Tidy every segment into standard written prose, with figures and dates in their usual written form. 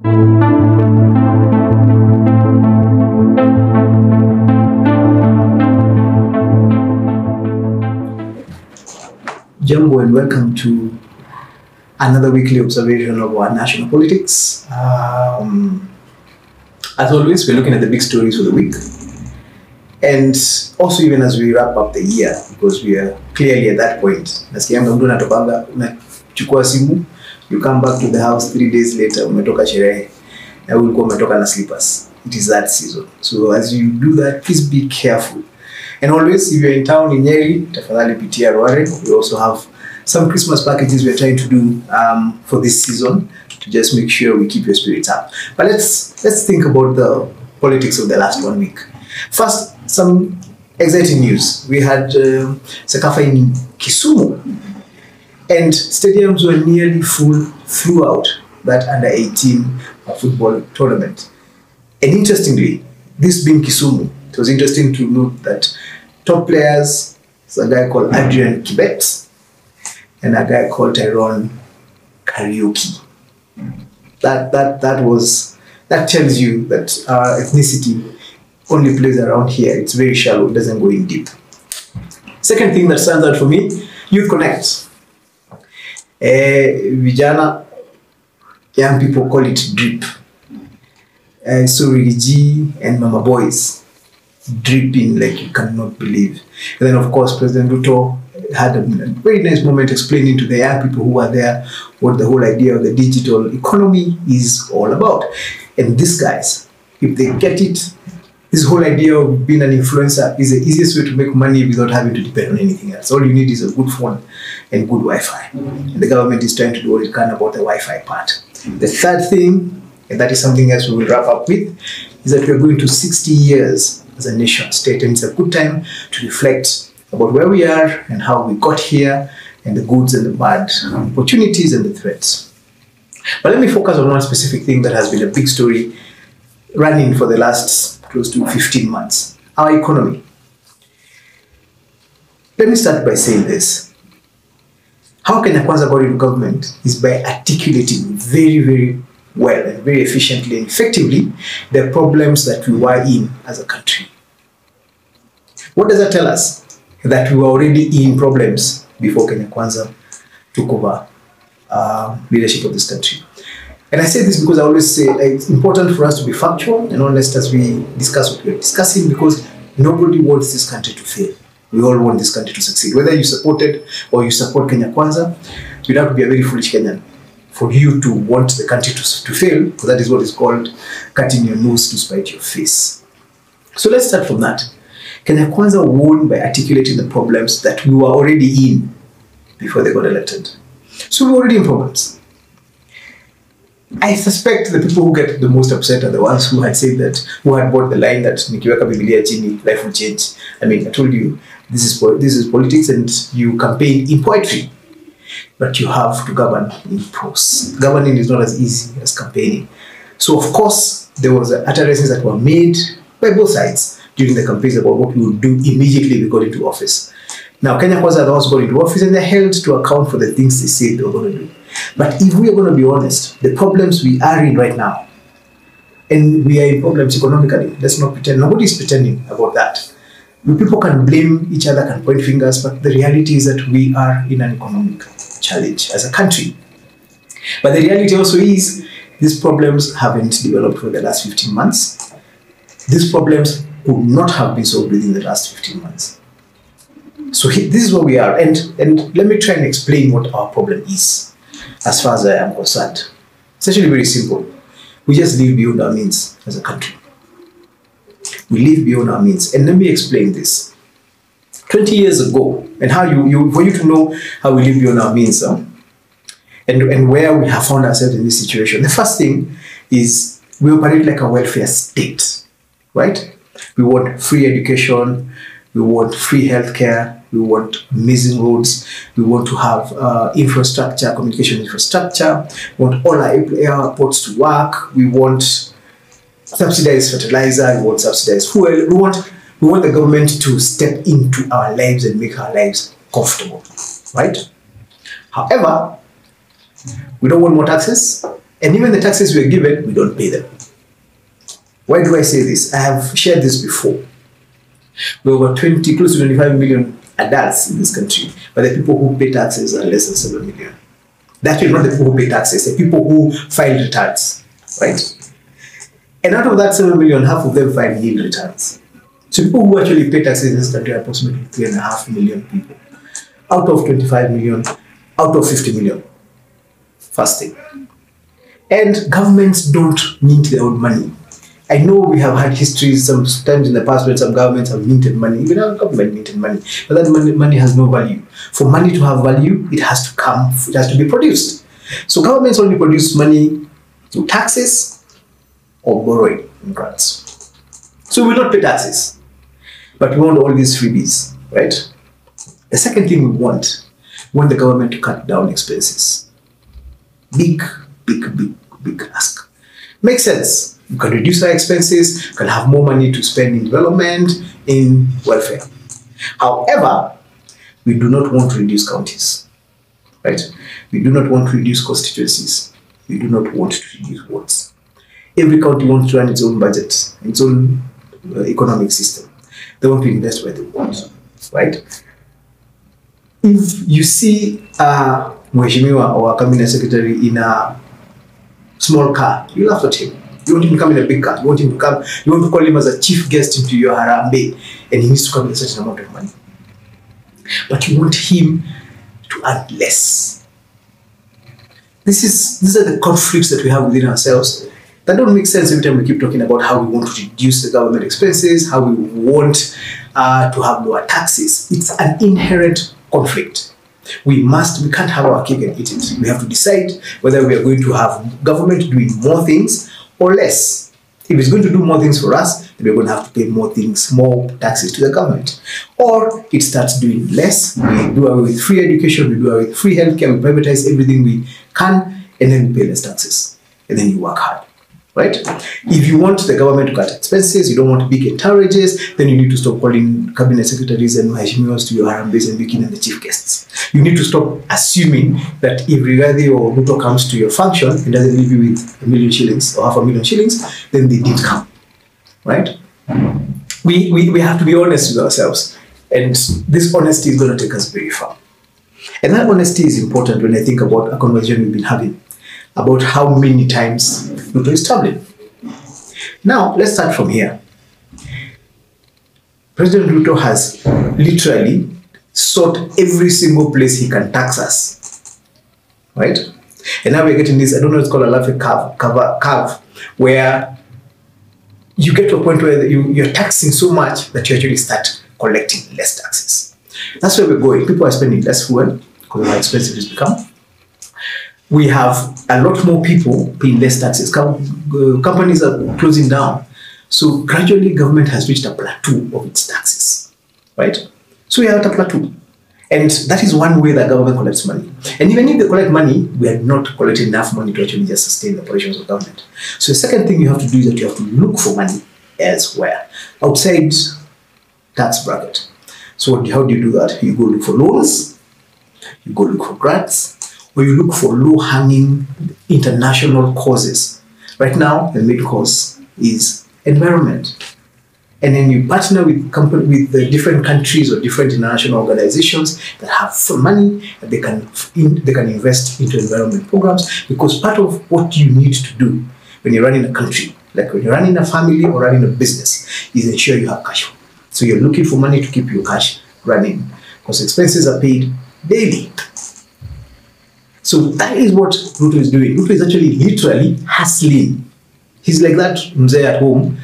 Jambo and welcome to another weekly observation of our national politics. As always, we're looking at the big stories for the week. And also even as we wrap up the year, because we are clearly at that point. You come back to the house 3 days later, umetoka sherehe, na ulikuwa umetoka na slippers. It is that season. So as you do that, please be careful. And always, if you're in town in Nyeri, tafadhali pitia Ruare. We also have some Christmas packages we're trying to do for this season to just make sure we keep your spirits up. But let's think about the politics of the last 1 week. First, some exciting news. We had Sekafa in Kisumu, and stadiums were nearly full throughout that under-18 football tournament. And interestingly, this being Kisumu, it was interesting to note that top players, there's a guy called Adrian Kibet and a guy called Tyrone Karaoke. That tells you that our ethnicity only plays around here. It's very shallow, it doesn't go in deep. Second thing that stands out for me, Youth Connect. Vijana, young people call it drip. So G and Mama Boys dripping like you cannot believe. And then of course President Ruto had a very nice moment explaining to the young people who are there what the whole idea of the digital economy is all about. And these guys, if they get it, this whole idea of being an influencer is the easiest way to make money without having to depend on anything else. All you need is a good phone and good Wi-Fi. And the government is trying to do what it can about the Wi-Fi part. The third thing, and that is something else we will wrap up with, is that we are going to 60 years as a nation state. And it's a good time to reflect about where we are and how we got here and the goods and the bad, opportunities and the threats. But let me focus on one specific thing that has been a big story running for the last close to 15 months, our economy. Let me start by saying this. How Kenya Kwanza got into government is by articulating very, very well and very efficiently and effectively the problems that we were in as a country. What does that tell us? That we were already in problems before Kenya Kwanza took over leadership of this country. And I say this because I always say it's important for us to be factual and honest as we discuss what we're discussing, because nobody wants this country to fail. We all want this country to succeed. Whether you support it or you support Kenya Kwanza, you'd have to be a very foolish Kenyan for you to want the country to fail, because that is what is called cutting your nose to spite your face. So let's start from that. Kenya Kwanza won by articulating the problems that we were already in before they got elected. So we were already in problems. I suspect the people who get the most upset are the ones who had said that, who had bought the line that nikiweka Biblia chini, life will change. I mean, I told you, this is politics and you campaign in poetry, but you have to govern in prose. Governing is not as easy as campaigning. So of course, there was utterances that were made by both sides during the campaigns about what we would do immediately we got into office. Now, Kenya Kwanza are the ones who got into office and they're held to account for the things they said they were going to do. But if we are going to be honest, the problems we are in right now, and we are in problems economically, let's not pretend, nobody is pretending about that. People can blame each other, can point fingers, but the reality is that we are in an economic challenge as a country. But the reality also is these problems haven't developed for the last 15 months. These problems could not have been solved within the last 15 months. So this is where we are, and let me try and explain what our problem is, as far as I am concerned. It's actually very simple. We just live beyond our means as a country. We live beyond our means. And let me explain this. 20 years ago, and how for you to know how we live beyond our means, and where we have found ourselves in this situation, the first thing is we operate like a welfare state, right? We want free education, we want free healthcare, we want amazing roads, we want to have infrastructure, communication infrastructure, we want all our airports to work, we want subsidized fertilizer, we want subsidized fuel, we want the government to step into our lives and make our lives comfortable, right? However, we don't want more taxes, And even the taxes we are given, we don't pay them. Why do I say this? I have shared this before. We're over 20, close to 25 million adults in this country, but the people who pay taxes are less than 7 million. That's not the people who pay taxes, the people who file returns, right? And out of that 7 million, half of them file nil returns. So people who actually pay taxes in this country are approximately 3.5 million people. Out of 25 million, out of 50 million. First thing. And governments don't mint their own money. I know we have had histories sometimes in the past when some governments have minted money. Even our government minted money. But that money has no value. For money to have value, it has to be produced. So governments only produce money through taxes or borrowing in grants. So we will not pay taxes. But we want all these freebies, right? The second thing we want the government to cut down expenses. Big ask. Makes sense. You can reduce our expenses, you can have more money to spend in development, in welfare. However, we do not want to reduce counties, right? We do not want to reduce constituencies. We do not want to reduce wards. Every county wants to run its own budget, its own economic system. They want to invest where they want, right? If you see a Mheshimiwa or a cabinet secretary in a small car, you laugh at him. You want him to come in a big car. You want him to come. You want to call him as a chief guest into your harambe, and he needs to come with a certain amount of money. But you want him to earn less. These are the conflicts that we have within ourselves that don't make sense every time we keep talking about how we want to reduce the government expenses, how we want to have lower taxes. It's an inherent conflict. We can't have our cake and eat it. We have to decide whether we are going to have government doing more things or less. If it's going to do more things for us, then we're going to have to pay more taxes to the government. Or it starts doing less. We do away with free education, we do away with free healthcare, we privatize everything we can, and then we pay less taxes. And then you work hard. Right? If you want the government to cut expenses, you don't want big entourages, then you need to stop calling cabinet secretaries and Mheshimiwas to your harambes and making them the chief guests. You need to stop assuming that if Rigathi or Ruto comes to your function and doesn't leave you with 1 million shillings or 500,000 shillings, then they did come. Right? We have to be honest with ourselves. And this honesty is going to take us very far. And that honesty is important when I think about a conversation we've been having about how many times Ruto is traveling. Now, let's start from here. President Ruto has literally sought every single place he can tax us. Right? And now we're getting this, I don't know, it's called a laughing curve, where you get to a point where you're taxing so much that you actually start collecting less taxes. That's where we're going. People are spending less fuel because of how expensive it's become. We have a lot more people paying less taxes. Companies are closing down. So gradually government has reached a plateau of its taxes, right? So we are at a plateau. And that is one way that government collects money. And even if they collect money, we are not collecting enough money to actually just sustain the operations of government. So the second thing you have to do is that you have to look for money elsewhere, outside tax bracket. So how do you do that? You go look for loans, you go look for grants, or you look for low-hanging international causes. Right now, the main cause is environment. And then you partner with the different countries or different international organizations that have some money that they can invest into environment programs, because part of what you need to do when you're running a country, like when you're running a family or running a business, is ensure you have cash flow. So you're looking for money to keep your cash running, because expenses are paid daily. So that is what Ruto is doing. Ruto is actually literally hustling. He's like that mzee at home,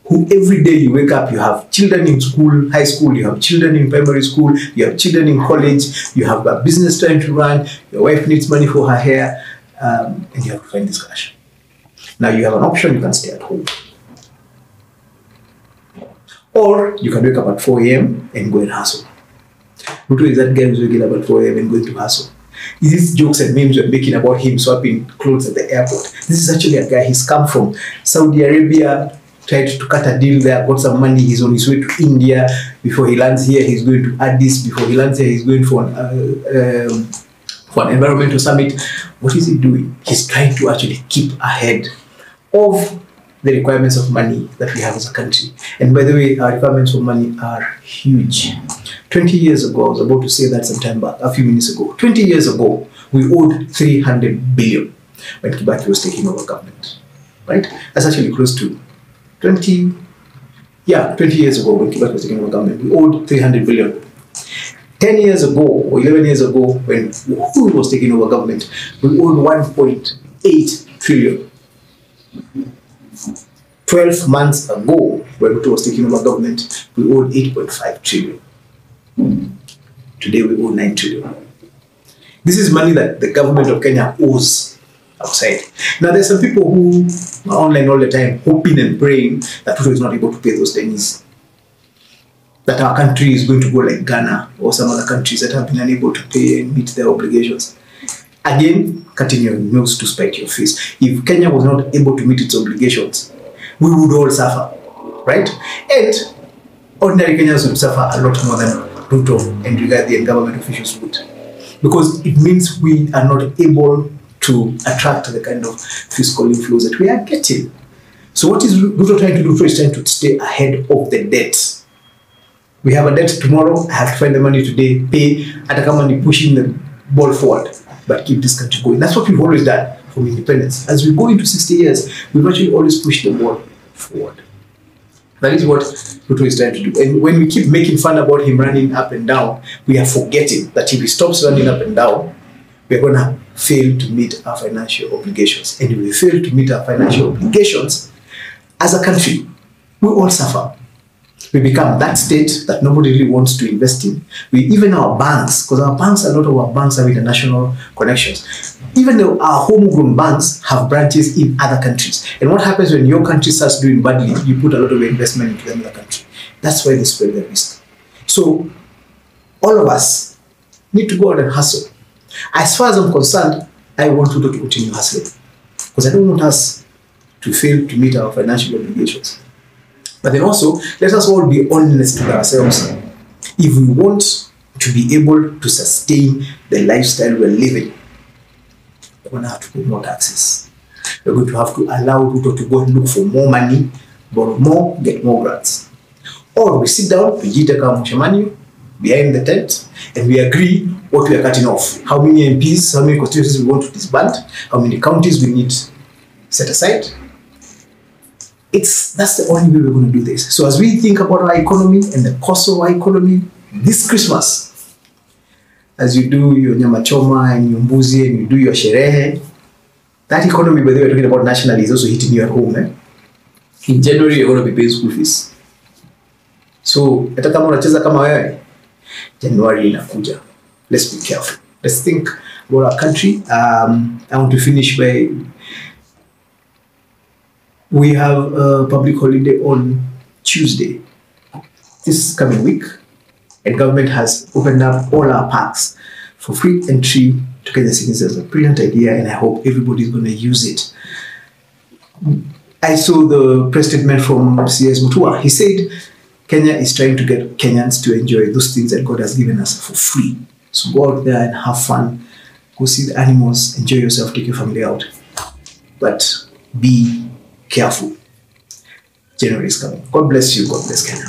who every day you wake up, you have children in school, high school, you have children in primary school, you have children in college, you have a business trying to run, your wife needs money for her hair, and you have to find this cash. Now you have an option, you can stay at home. Or you can wake up at 4 a.m. and go and hustle. Ruto is that guy who's waking up at 4 a.m. and going to hustle. These jokes and memes we're making about him swapping clothes at the airport. This is actually a guy, he's come from Saudi Arabia, tried to cut a deal there, got some money, he's on his way to India. Before he lands here, he's going to Addis. Before he lands here, he's going for for an environmental summit. What is he doing? He's trying to actually keep ahead of the requirements of money that we have as a country. And by the way, our requirements for money are huge. 20 years ago, I was about to say that sometime back, a few minutes ago. 20 years ago, we owed 300 billion when Kibaki was taking over government, right? That's actually close to 20 years ago when Kibaki was taking over government, we owed 300 billion. 10 years ago or 11 years ago when who was taking over government, we owed 1.8 trillion. 12 months ago when Ruto was taking over government, we owed 8.5 trillion. Today we owe 9 trillion. This is money that the government of Kenya owes outside. Now there's some people who are online all the time hoping and praying that Ruto is not able to pay those debts. That our country is going to go like Ghana or some other countries that have been unable to pay and meet their obligations. Again, cutting your nose to spite your face. If Kenya was not able to meet its obligations, we would all suffer, right? And ordinary Kenyans would suffer a lot more than Ruto and Rigadi and government officials would. Because it means we are not able to attract the kind of fiscal inflows that we are getting. So what is Ruto trying to do? Ruto is trying to stay ahead of the debt. We have a debt tomorrow, I have to find the money today, pay, Atakamani pushing the ball forward, but keep this country going. That's what we've always done from independence. As we go into 60 years, we've actually always pushed the ball forward. That is what Ruto is trying to do. And when we keep making fun about him running up and down, we are forgetting that if he stops running up and down, we're going to fail to meet our financial obligations. And if we fail to meet our financial obligations, as a country, we all suffer. We become that state that nobody really wants to invest in. Even our banks, because a lot of our banks have international connections. Even though our homegrown banks have branches in other countries. And what happens when your country starts doing badly, you put a lot of investment into another country. That's why they spread the risk. So all of us need to go out and hustle. As far as I'm concerned, I want Ruto to continue hustling. Because I don't want us to fail to meet our financial obligations. But then also, let us all be honest with ourselves. If we want to be able to sustain the lifestyle we're living, we're going to have to pay more taxes. We're going to have to allow Ruto to go and look for more money, borrow more, get more grants. Or we sit down, we behind the tent, and we agree what we are cutting off. How many MPs, how many constituencies we want to disband, how many counties we need set aside. That's the only way we're going to do this. So as we think about our economy and the cost of our economy this Christmas, as you do your nyama choma and your mbuzi and you do your sherehe, that economy, by the way, we're talking about nationally, is also hitting you at home. In January, you're going to be paying school fees. So, January inakuja. Let's be careful. Let's think about our country. I want to finish by... We have a public holiday on Tuesday, this coming week, and government has opened up all our parks for free entry to Kenya citizens. It's a brilliant idea, and I hope everybody's going to use it. I saw the press statement from CS Mutua. He said Kenya is trying to get Kenyans to enjoy those things that God has given us for free. So go out there and have fun, go see the animals, enjoy yourself, take your family out. But be careful. January is coming. God bless you. God bless Kenya.